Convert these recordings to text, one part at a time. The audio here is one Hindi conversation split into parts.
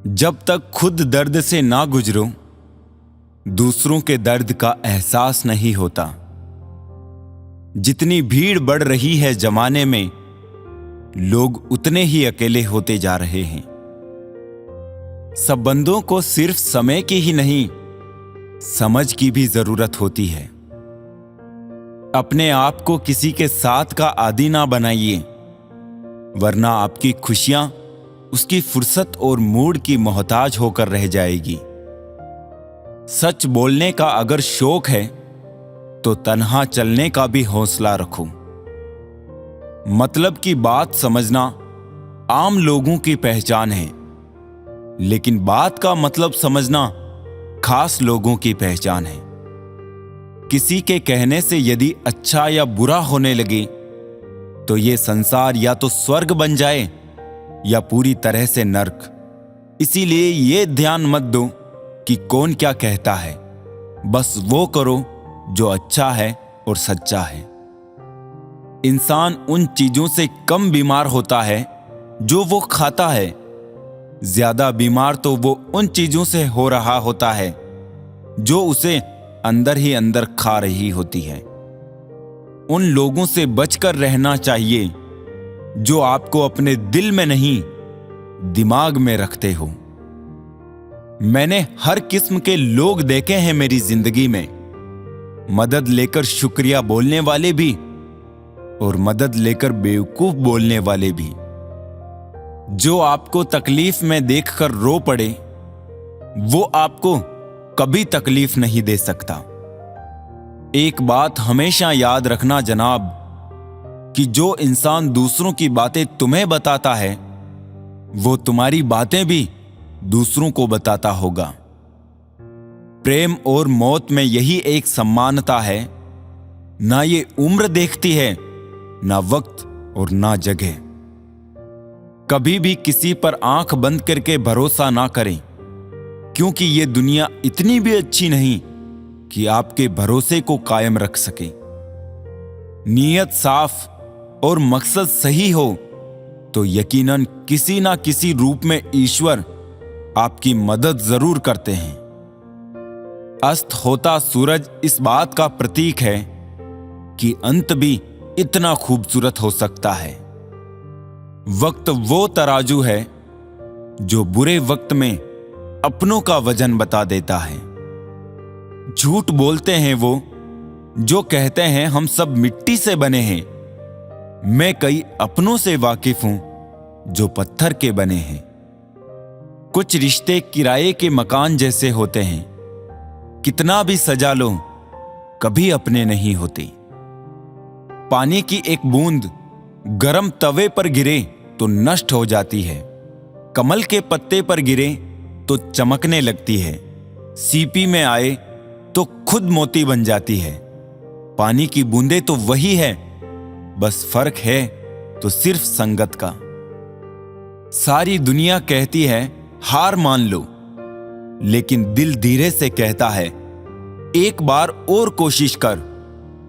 जब तक खुद दर्द से ना गुजरो, दूसरों के दर्द का एहसास नहीं होता। जितनी भीड़ बढ़ रही है जमाने में, लोग उतने ही अकेले होते जा रहे हैं। संबंधों को सिर्फ समय की ही नहीं, समझ की भी जरूरत होती है। अपने आप को किसी के साथ का आदी ना बनाइए, वरना आपकी खुशियां उसकी फुर्सत और मूड की मोहताज होकर रह जाएगी। सच बोलने का अगर शौक है तो तन्हा चलने का भी हौसला रखो। मतलब की बात समझना आम लोगों की पहचान है, लेकिन बात का मतलब समझना खास लोगों की पहचान है। किसी के कहने से यदि अच्छा या बुरा होने लगे तो ये संसार या तो स्वर्ग बन जाए या पूरी तरह से नर्क। इसीलिए ये ध्यान मत दो कि कौन क्या कहता है, बस वो करो जो अच्छा है और सच्चा है। इंसान उन चीजों से कम बीमार होता है जो वो खाता है, ज्यादा बीमार तो वो उन चीजों से हो रहा होता है जो उसे अंदर ही अंदर खा रही होती है। उन लोगों से बचकर रहना चाहिए जो आपको अपने दिल में नहीं, दिमाग में रखते हो। मैंने हर किस्म के लोग देखे हैं मेरी जिंदगी में, मदद लेकर शुक्रिया बोलने वाले भी और मदद लेकर बेवकूफ बोलने वाले भी। जो आपको तकलीफ में देखकर रो पड़े, वो आपको कभी तकलीफ नहीं दे सकता। एक बात हमेशा याद रखना जनाब, कि जो इंसान दूसरों की बातें तुम्हें बताता है, वो तुम्हारी बातें भी दूसरों को बताता होगा। प्रेम और मौत में यही एक समानता है, ना ये उम्र देखती है, ना वक्त और ना जगह। कभी भी किसी पर आंख बंद करके भरोसा ना करें, क्योंकि ये दुनिया इतनी भी अच्छी नहीं कि आपके भरोसे को कायम रख सके। नीयत साफ और मकसद सही हो तो यकीनन किसी ना किसी रूप में ईश्वर आपकी मदद जरूर करते हैं। अस्त होता सूरज इस बात का प्रतीक है कि अंत भी इतना खूबसूरत हो सकता है। वक्त वो तराजू है जो बुरे वक्त में अपनों का वजन बता देता है। झूठ बोलते हैं वो जो कहते हैं हम सब मिट्टी से बने हैं। मैं कई अपनों से वाकिफ हूं जो पत्थर के बने हैं। कुछ रिश्ते किराए के मकान जैसे होते हैं, कितना भी सजा लो कभी अपने नहीं होते। पानी की एक बूंद गरम तवे पर गिरे तो नष्ट हो जाती है, कमल के पत्ते पर गिरे तो चमकने लगती है, सीपी में आए तो खुद मोती बन जाती है। पानी की बूंदें तो वही है, बस फर्क है तो सिर्फ संगत का। सारी दुनिया कहती है हार मान लो, लेकिन दिल धीरे से कहता है एक बार और कोशिश कर,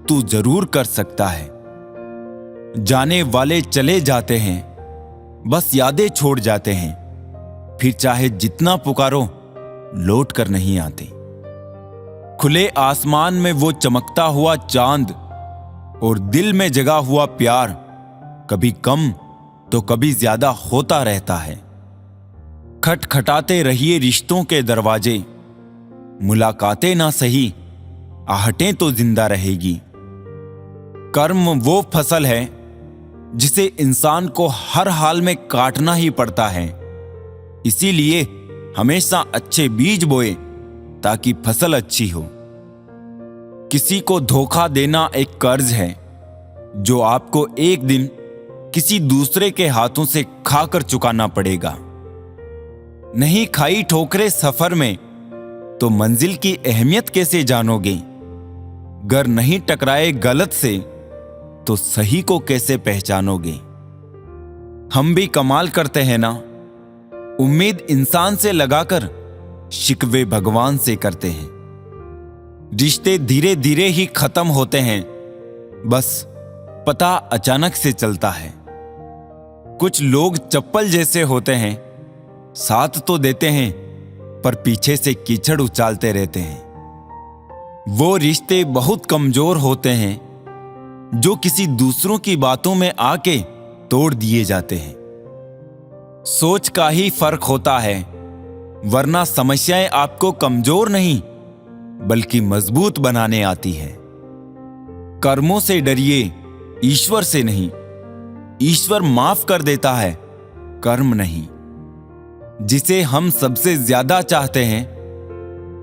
तू जरूर कर सकता है। जाने वाले चले जाते हैं, बस यादें छोड़ जाते हैं, फिर चाहे जितना पुकारो लौट कर नहीं आते। खुले आसमान में वो चमकता हुआ चांद और दिल में जगा हुआ प्यार कभी कम तो कभी ज्यादा होता रहता है। खटखटाते रहिए रिश्तों के दरवाजे, मुलाकातें ना सही आहटें तो जिंदा रहेगी। कर्म वो फसल है जिसे इंसान को हर हाल में काटना ही पड़ता है। इसीलिए हमेशा अच्छे बीज बोए ताकि फसल अच्छी हो। किसी को धोखा देना एक कर्ज है जो आपको एक दिन किसी दूसरे के हाथों से खाकर चुकाना पड़ेगा। नहीं खाई ठोकरें सफर में तो मंजिल की अहमियत कैसे जानोगे? गर नहीं टकराए गलत से तो सही को कैसे पहचानोगे? हम भी कमाल करते हैं ना, उम्मीद इंसान से लगाकर शिकवे भगवान से करते हैं। रिश्ते धीरे धीरे ही खत्म होते हैं, बस पता अचानक से चलता है। कुछ लोग चप्पल जैसे होते हैं, साथ तो देते हैं पर पीछे से कीचड़ उछालते रहते हैं। वो रिश्ते बहुत कमजोर होते हैं जो किसी दूसरों की बातों में आके तोड़ दिए जाते हैं। सोच का ही फर्क होता है, वरना समस्याएं आपको कमजोर नहीं बल्कि मजबूत बनाने आती है। कर्मों से डरिए, ईश्वर से नहीं। ईश्वर माफ कर देता है, कर्म नहीं। जिसे हम सबसे ज्यादा चाहते हैं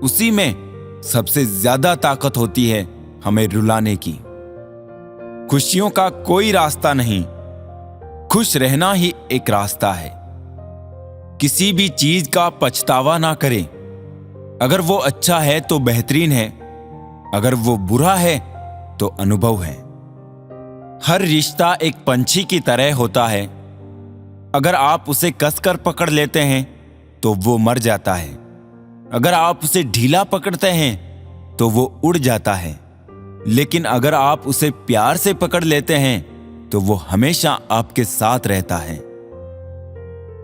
उसी में सबसे ज्यादा ताकत होती है हमें रुलाने की। खुशियों का कोई रास्ता नहीं, खुश रहना ही एक रास्ता है। किसी भी चीज का पछतावा ना करें। अगर वो अच्छा है तो बेहतरीन है, अगर वो बुरा है तो अनुभव है। हर रिश्ता एक पंछी की तरह होता है। अगर आप उसे कसकर पकड़ लेते हैं तो वो मर जाता है, अगर आप उसे ढीला पकड़ते हैं तो वो उड़ जाता है, लेकिन अगर आप उसे प्यार से पकड़ लेते हैं तो वो हमेशा आपके साथ रहता है।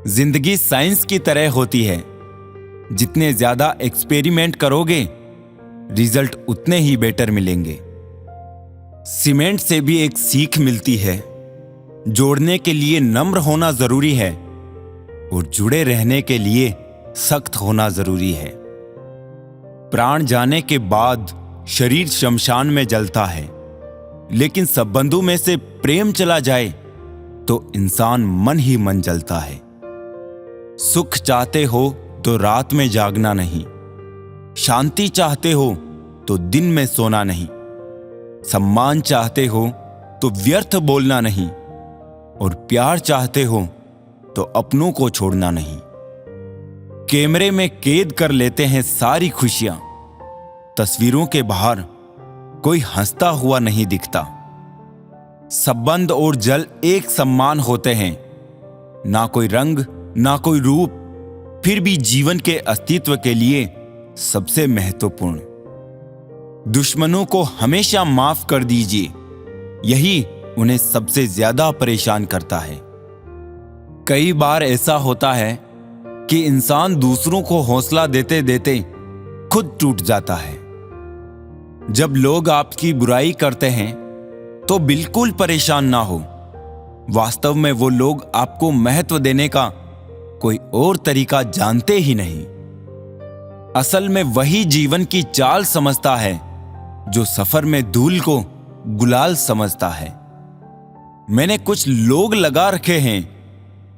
जिंदगी साइंस की तरह होती है। जितने ज्यादा एक्सपेरिमेंट करोगे रिजल्ट उतने ही बेटर मिलेंगे। सीमेंट से भी एक सीख मिलती है, जोड़ने के लिए नम्र होना जरूरी है और जुड़े रहने के लिए सख्त होना जरूरी है। प्राण जाने के बाद शरीर शमशान में जलता है, लेकिन संबंधों में से प्रेम चला जाए तो इंसान मन ही मन जलता है। सुख चाहते हो तो रात में जागना नहीं, शांति चाहते हो तो दिन में सोना नहीं, सम्मान चाहते हो तो व्यर्थ बोलना नहीं, और प्यार चाहते हो तो अपनों को छोड़ना नहीं। कैमरे में कैद कर लेते हैं सारी खुशियां, तस्वीरों के बाहर कोई हंसता हुआ नहीं दिखता। संबंध और जल एक समान होते हैं, ना कोई रंग ना कोई रूप, फिर भी जीवन के अस्तित्व के लिए सबसे महत्वपूर्ण। दुश्मनों को हमेशा माफ कर दीजिए, यही उन्हें सबसे ज्यादा परेशान करता है। कई बार ऐसा होता है कि इंसान दूसरों को हौसला देते देते खुद टूट जाता है। जब लोग आपकी बुराई करते हैं तो बिल्कुल परेशान ना हो। वास्तव में वो लोग आपको महत्व देने का कोई और तरीका जानते ही नहीं। असल में वही जीवन की चाल समझता है जो सफर में धूल को गुलाल समझता है। मैंने कुछ लोग लगा रखे हैं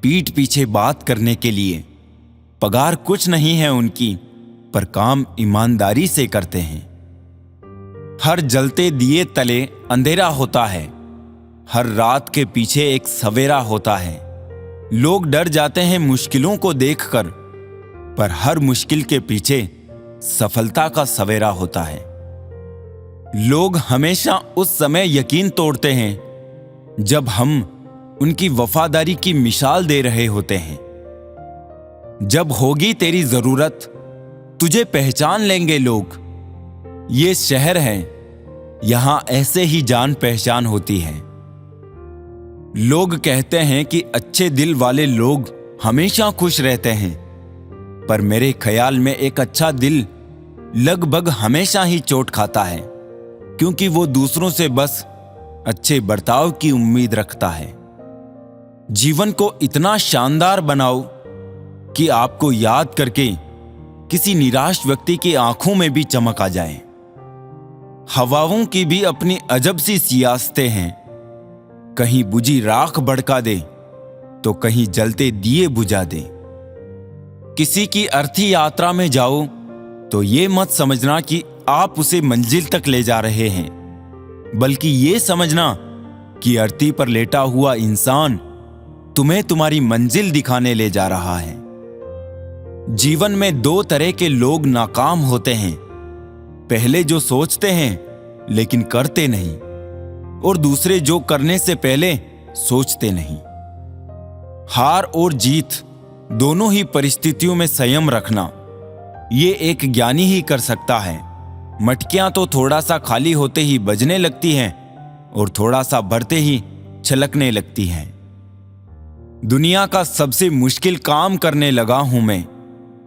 पीठ पीछे बात करने के लिए। पगार कुछ नहीं है उनकी, पर काम ईमानदारी से करते हैं। हर जलते दिए तले अंधेरा होता है, हर रात के पीछे एक सवेरा होता है। लोग डर जाते हैं मुश्किलों को देखकर, पर हर मुश्किल के पीछे सफलता का सवेरा होता है। लोग हमेशा उस समय यकीन तोड़ते हैं जब हम उनकी वफादारी की मिसाल दे रहे होते हैं। जब होगी तेरी जरूरत तुझे पहचान लेंगे लोग। ये शहर है, यहां ऐसे ही जान पहचान होती है। लोग कहते हैं कि अच्छे दिल वाले लोग हमेशा खुश रहते हैं, पर मेरे ख्याल में एक अच्छा दिल लगभग हमेशा ही चोट खाता है, क्योंकि वो दूसरों से बस अच्छे बर्ताव की उम्मीद रखता है। जीवन को इतना शानदार बनाओ कि आपको याद करके किसी निराश व्यक्ति की आंखों में भी चमक आ जाए। हवाओं की भी अपनी अजब सी सियासतें हैं, कहीं बुझी राख भड़का दे तो कहीं जलते दिए बुझा दे। किसी की अर्थी यात्रा में जाओ तो ये मत समझना कि आप उसे मंजिल तक ले जा रहे हैं, बल्कि ये समझना कि अर्थी पर लेटा हुआ इंसान तुम्हें तुम्हारी मंजिल दिखाने ले जा रहा है। जीवन में दो तरह के लोग नाकाम होते हैं, पहले जो सोचते हैं लेकिन करते नहीं, और दूसरे जो करने से पहले सोचते नहीं। हार और जीत दोनों ही परिस्थितियों में संयम रखना ये एक ज्ञानी ही कर सकता है। मटकियां तो थोड़ा सा खाली होते ही बजने लगती हैं और थोड़ा सा भरते ही छलकने लगती हैं। दुनिया का सबसे मुश्किल काम करने लगा हूं मैं,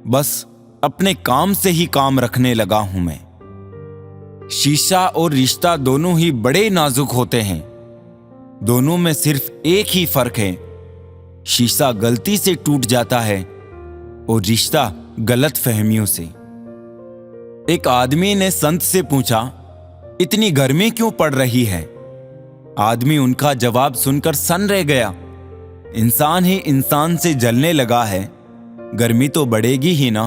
बस अपने काम से ही काम रखने लगा हूं मैं। शीशा और रिश्ता दोनों ही बड़े नाजुक होते हैं। दोनों में सिर्फ एक ही फर्क है, शीशा गलती से टूट जाता है और रिश्ता गलत फहमियों से। एक आदमी ने संत से पूछा, इतनी गर्मी क्यों पड़ रही है? आदमी उनका जवाब सुनकर सन रह गया। इंसान ही इंसान से जलने लगा है, गर्मी तो बढ़ेगी ही ना।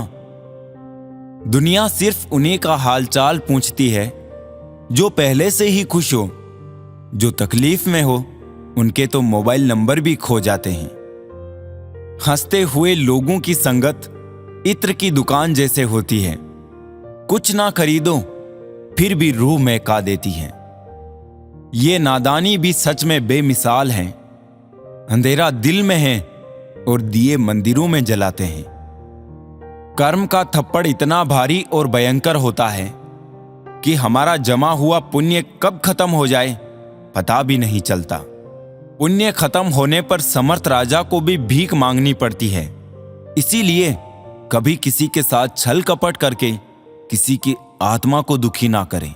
दुनिया सिर्फ उन्हीं का हालचाल पूछती है जो पहले से ही खुश हो। जो तकलीफ में हो उनके तो मोबाइल नंबर भी खो जाते हैं। हंसते हुए लोगों की संगत इत्र की दुकान जैसे होती है, कुछ ना खरीदो फिर भी रूह महका देती है। ये नादानी भी सच में बेमिसाल है। अंधेरा दिल में है और दिए मंदिरों में जलाते हैं। कर्म का थप्पड़ इतना भारी और भयंकर होता है कि हमारा जमा हुआ पुण्य कब खत्म हो जाए पता भी नहीं चलता। पुण्य खत्म होने पर समर्थ राजा को भी भीख मांगनी पड़ती है। इसीलिए कभी किसी के साथ छल कपट करके किसी की आत्मा को दुखी ना करें।